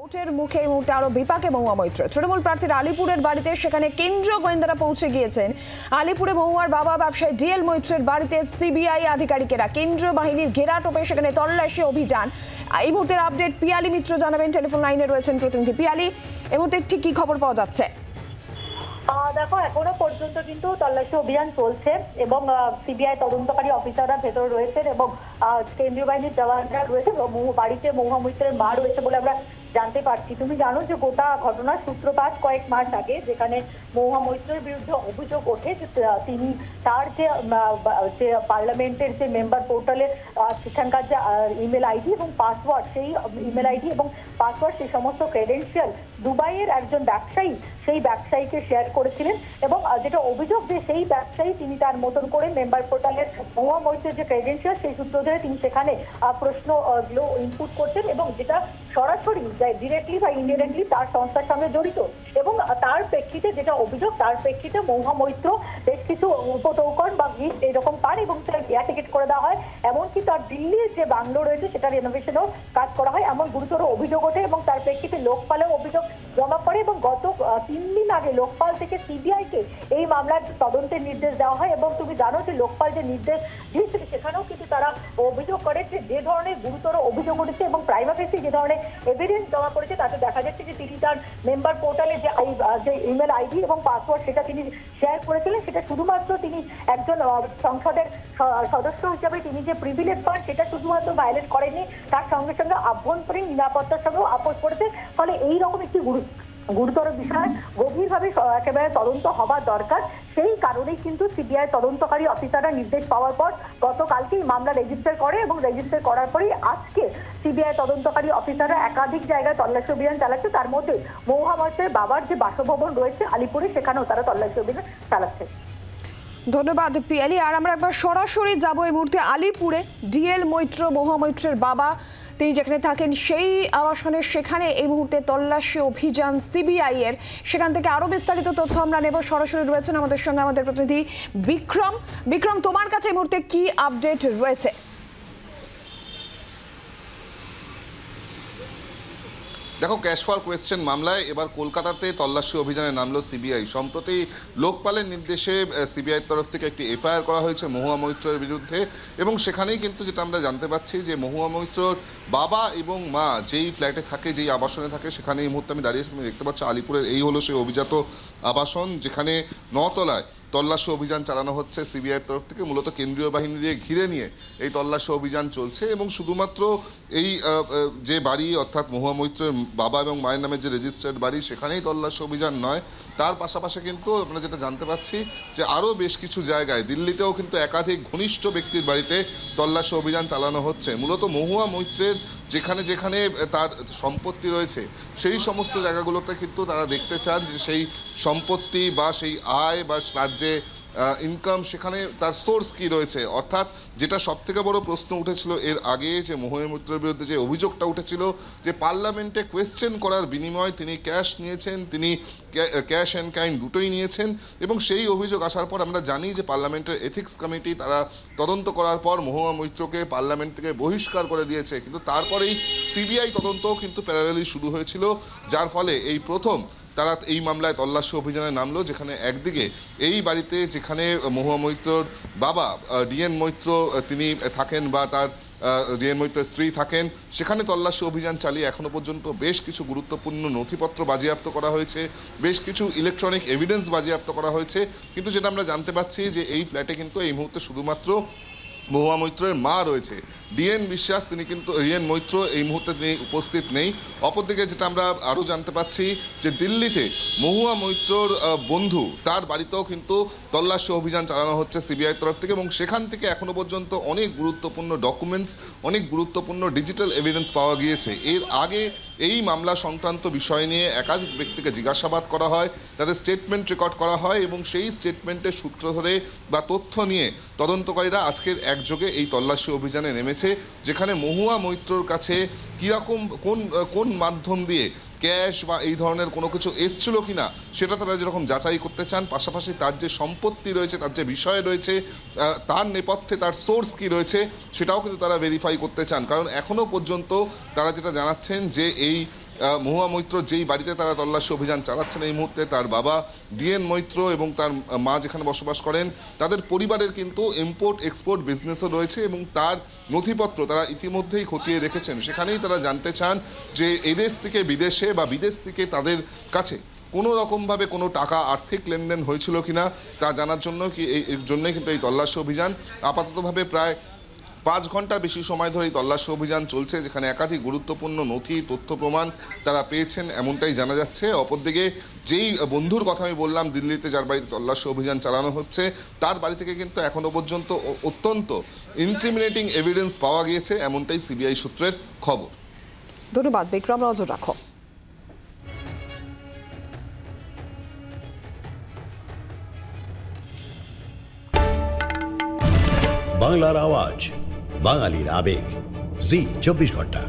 ভোটের মুখে এই মুহূর্তে আরো বিপাকে মহুয়া মৈত্র। তৃণমূল প্রার্থীর আলিপুরের বাড়িতে সেখানে কেন্দ্রীয় গোয়েন্দারা পৌঁছে গিয়েছেন। আলিপুরে মহুয়ার বাবা ব্যবসায়ী ডিএল মৈত্রের বাড়িতে সিবিআই আধিকারিকেরা কেন্দ্রীয় বাহিনীর ঘেরাটোপে সেখানে তল্লাশি অভিযান। এই মুহূর্তের আপডেট পিয়ালি মিত্র জানাবেন, টেলিফোন লাইনে রয়েছেন প্রতিনিধি পিয়ালি। এই মুহূর্তে ঠিক কি খবর পাওয়া যাচ্ছে? দেখো, এখনো পর্যন্ত কিন্তু তল্লাশি অভিযান চলছে এবং সিবিআই তদন্তকারী অফিসাররা ভেতরে রয়েছেন এবং কেন্দ্রীয় বাহিনীর জওয়ানরা রয়েছে। বাড়িতে মহুয়া মৈত্রের মা রয়েছে বলে আমরা জানতে পারছি। তুমি জানো যে গোটা ঘটনার সূত্রপাত কয়েক মাস আগে, যেখানে মহুয়া মৈত্রের বিরুদ্ধে অভিযোগ ওঠে যে তিনি তার যে পার্লামেন্টের যে মেম্বার পোর্টালের সেখানকার যে ইমেল আইডি এবং পাসওয়ার্ড, সেই ইমেল আইডি এবং পাসওয়ার্ড, সেই সমস্ত ক্রেডেনশিয়াল দুবাইয়ের একজন ব্যবসায়ী সেই ব্যবসায়ীকে শেয়ার করেছিলেন এবং যেটা অভিযোগ যে সেই ব্যবসায়ী তিনি তার মতন করে মেম্বার পোর্টালের মহুয়া মৈত্রের যে ক্রেডেনশিয়াল সেই সূত্র ধরে তিনি সেখানে প্রশ্নগুলো ইনপুট করতেন এবং যেটা সরাসরি ডিরেক্টলি বা ইনডিরেক্টলি তার সংস্থার সঙ্গে জড়িত। এবং তার প্রেক্ষিতে যেটা অভিযোগ, তার প্রেক্ষিতে মহুয়া মৈত্র বেশ কিছু উপটৌকন বা গিফট এরকম পান এবং তার এয়ার টিকিট করে দেওয়া হয়। এমনকি তার দিল্লির যে বাংলো রয়েছে সেটা রেনোভেশনেও কাজ করা হয়, এমন গুরুতর অভিযোগ ওঠে এবং তার প্রেক্ষিতে লোকপালেও অভিযোগ জমা পড়ে এবং গত 3 দিন আগে লোকপাল থেকে সিবিআইকে এই মামলার তদন্তের নির্দেশ দেওয়া হয়। এবং তুমি জানো যে লোকপাল যে নির্দেশ দিয়েছিল সেখানেও কিন্তু তারা অভিযোগ করে যে ধরনের গুরুতর অভিযোগ উঠেছে এবং প্রাইমা ফেসি যে ধরনের এভিডেন্স জমা পড়েছে তাতে দেখা যাচ্ছে যে তিনি তার মেম্বার পোর্টালে যে ইমেল আইডি এবং পাসওয়ার্ড সেটা তিনি শেয়ার করেছিলেন, সেটা শুধুমাত্র তিনি একজন সংসদের সদস্য হিসাবে তিনি যে প্রিভিলেজ পান সেটা শুধুমাত্র ভায়োলেট করেননি, তার সঙ্গে সঙ্গে আভ্যন্তরীণ নিরাপত্তার সঙ্গেও আপোষ করেছে। ফলে এইরকম একটি গুরুতর বিষয় গভীরভাবে একেবারে তদন্ত হবার দরকার। সেই কারণেই কিন্তু সিবিআই তদন্তকারী অফিসাররা নির্দেশ পাওয়ার পর গতকালকেই মামলা রেজিস্টার করে এবং রেজিস্টার করার পরেই আজকে সিবিআই তদন্তকারী অফিসাররা একাধিক জায়গায় তল্লাশি অভিযান চালাচ্ছে। তার মধ্যে মহুয়া মৈত্রের বাবার যে বাসভবন রয়েছে আলিপুরে, সেখানেও তারা তল্লাশি অভিযান চালাচ্ছে। ধন্যবাদ পিয়ালি। আর আমরা একবার সরাসরি যাব এই মুহূর্তে আলিপুরে। ডিএল মৈত্র, মহুয়া মৈত্রের বাবা, তিনি যেখানে থাকেন সেই আবাসনে, সেখানে এই মুহূর্তে তল্লাশি অভিযান সিবিআই এর। সেখান থেকে আরো বিস্তারিত তথ্য আমরা নেব। সরাসরি রয়েছেন আমাদের সঙ্গে আমাদের প্রতিনিধি বিক্রম। বিক্রম, তোমার কাছে এই মুহূর্তে কি আপডেট রয়েছে? দেখো, ক্যাশ ফর কোয়েশ্চেন মামলায় এবার কলকাতাতে তল্লাশি অভিযানে নামলো সিবিআই। সম্প্রতি লোকপালের নির্দেশে সিবিআইয়ের তরফ থেকে একটি এফআইআর করা হয়েছে মহুয়া মৈত্রের বিরুদ্ধে এবং সেখানেই কিন্তু যেটা আমরা জানতে পাচ্ছি যে মহুয়া মৈত্রর বাবা এবং মা যেই ফ্ল্যাটে থাকে, যেই আবাসনে থাকে, সেখানে এই মুহূর্তে আমি দাঁড়িয়ে তুমি দেখতে পাচ্ছ আলিপুরের এই হলো সেই অভিজাত আবাসন, যেখানে 9 তলায় তল্লাশি অভিযান চালানো হচ্ছে সিবিআইয়ের তরফ থেকে। মূলত কেন্দ্রীয় বাহিনী দিয়ে ঘিরে নিয়ে এই তল্লাশি অভিযান চলছে এবং শুধুমাত্র এই যে বাড়ি অর্থাৎ মহুয়া মৈত্রের বাবা এবং মায়ের নামে যে রেজিস্টার্ড বাড়ি সেখানেই তল্লাশি অভিযান নয়, তার পাশাপাশি কিন্তু আমরা যেটা জানতে পাচ্ছি যে আরও বেশ কিছু জায়গায় দিল্লিতেও কিন্তু একাধিক ঘনিষ্ঠ ব্যক্তির বাড়িতে তল্লাশি অভিযান চালানো হচ্ছে। মূলত মহুয়া মৈত্রের যেখানে যেখানে তার সম্পত্তি রয়েছে সেই সমস্ত জায়গাগুলোতে কিন্তু তারা দেখতে চান যে সেই সম্পত্তি বা সেই আয় বা তার যে ইনকাম, সেখানে তার সোর্স কী রয়েছে। অর্থাৎ যেটা সবথেকে বড় প্রশ্ন উঠেছিল এর আগে, যে মহুয়া মৈত্রের বিরুদ্ধে যে অভিযোগটা উঠেছিল যে পার্লামেন্টে কোয়েশ্চেন করার বিনিময়ে তিনি ক্যাশ নিয়েছেন, তিনি ক্যাশ অ্যান্ড কাইন্ড দুটোই নিয়েছেন এবং সেই অভিযোগ আসার পর আমরা জানি যে পার্লামেন্টের এথিক্স কমিটি তারা তদন্ত করার পর মহুয়া মৈত্রকে পার্লামেন্ট থেকে বহিষ্কার করে দিয়েছে। কিন্তু তারপরেই সিবিআই তদন্তও কিন্তু প্যারালালি শুরু হয়েছিল, যার ফলে এই প্রথম তারা এই মামলায় তল্লাশি অভিযানে নামলো, যেখানে একদিকে এই বাড়িতে যেখানে মহুয়া মৈত্রর বাবা ডিএন মৈত্র তিনি থাকেন বা তার ডিএন মৈত্রের স্ত্রী থাকেন, সেখানে তল্লাশি অভিযান চালিয়ে এখনো পর্যন্ত বেশ কিছু গুরুত্বপূর্ণ নথিপত্র বাজেয়াপ্ত করা হয়েছে, বেশ কিছু ইলেকট্রনিক এভিডেন্স বাজেয়াপ্ত করা হয়েছে। কিন্তু যেটা আমরা জানতে পাচ্ছি যে এই ফ্ল্যাটে কিন্তু এই মুহূর্তে শুধুমাত্র মহুয়া মৈত্রের মা রয়েছে, ডিএন বিশ্বাস, তিনি কিন্তু ডিএন মৈত্র এই মুহূর্তে তিনি উপস্থিত নেই। অপরদিকে যেটা আমরা আরও জানতে পাচ্ছি যে দিল্লিতে মহুয়া মৈত্রর বন্ধু তার বাড়িতেও কিন্তু তল্লাশি অভিযান চালানো হচ্ছে সিবিআইয়ের তরফ থেকে এবং সেখান থেকে এখনও পর্যন্ত অনেক গুরুত্বপূর্ণ ডকুমেন্টস, অনেক গুরুত্বপূর্ণ ডিজিটাল এভিডেন্স পাওয়া গিয়েছে। এর আগে এই মামলা সংক্রান্ত বিষয় নিয়ে একাধিক ব্যক্তিকে জিজ্ঞাসাবাদ করা হয়, তাদের স্টেটমেন্ট রেকর্ড করা হয় এবং সেই স্টেটমেন্টের সূত্র ধরে বা তথ্য নিয়ে তদন্তকারীরা আজকের একযোগে এই তল্লাশি অভিযানে নেমেছে, যেখানে মহুয়া মৈত্রর কাছে কীরকম কোন মাধ্যম দিয়ে ক্যাশ বা এই ধরনের কোনো কিছু এসছিল কিনা সেটা তারা যেরকম যাচাই করতে চান, পাশাপাশি তার যে সম্পত্তি রয়েছে, তার যে বিষয় রয়েছে, তার নেপথ্যে তার সোর্স কী রয়েছে, সেটাও কিন্তু তারা ভেরিফাই করতে চান। কারণ এখনও পর্যন্ত তারা যেটা জানাচ্ছেন যে এই মহুয়া মৈত্র যেই বাড়িতে তারা তল্লাশি অভিযান চালাচ্ছেন এই মুহূর্তে, তার বাবা ডিএন মৈত্র এবং তার মা যেখানে বসবাস করেন, তাদের পরিবারের কিন্তু ইম্পোর্ট এক্সপোর্ট বিজনেসও রয়েছে এবং তার নথিপত্র তারা ইতিমধ্যেই খতিয়ে দেখেছেন। সেখানেই তারা জানতে চান যে এদেশ থেকে বিদেশে বা বিদেশ থেকে তাদের কাছে কোনো রকমভাবে কোনো টাকা আর্থিক লেনদেন হয়েছিল কিনা তা জানার জন্য এর জন্যই কিন্তু এই তল্লাশি অভিযান। আপাততভাবে প্রায় 5 ঘন্টার বেশি সময় ধরে এই তল্লাশি অভিযান চলছে, যেখানে একাধিক গুরুত্বপূর্ণ নথি তথ্য প্রমাণ তারা পেয়েছেন এমনটাই জানা যাচ্ছে। অপরদিকে যেই বন্ধুর কথা আমি বললাম দিল্লিতে, যার বাড়িতে তল্লাশি অভিযান চালানো হচ্ছে, তার বাড়ি থেকে কিন্তু এখনো পর্যন্ত অত্যন্ত ইনক্রিমিনেটিং এভিডেন্স পাওয়া গিয়েছে, এমনটাই সিবিআই সূত্রের খবর। ধন্যবাদ বিক্রম, নজর রাখো। বাংলার আওয়াজ, বাঙালির আবেগ, জি 24 ঘন্টা।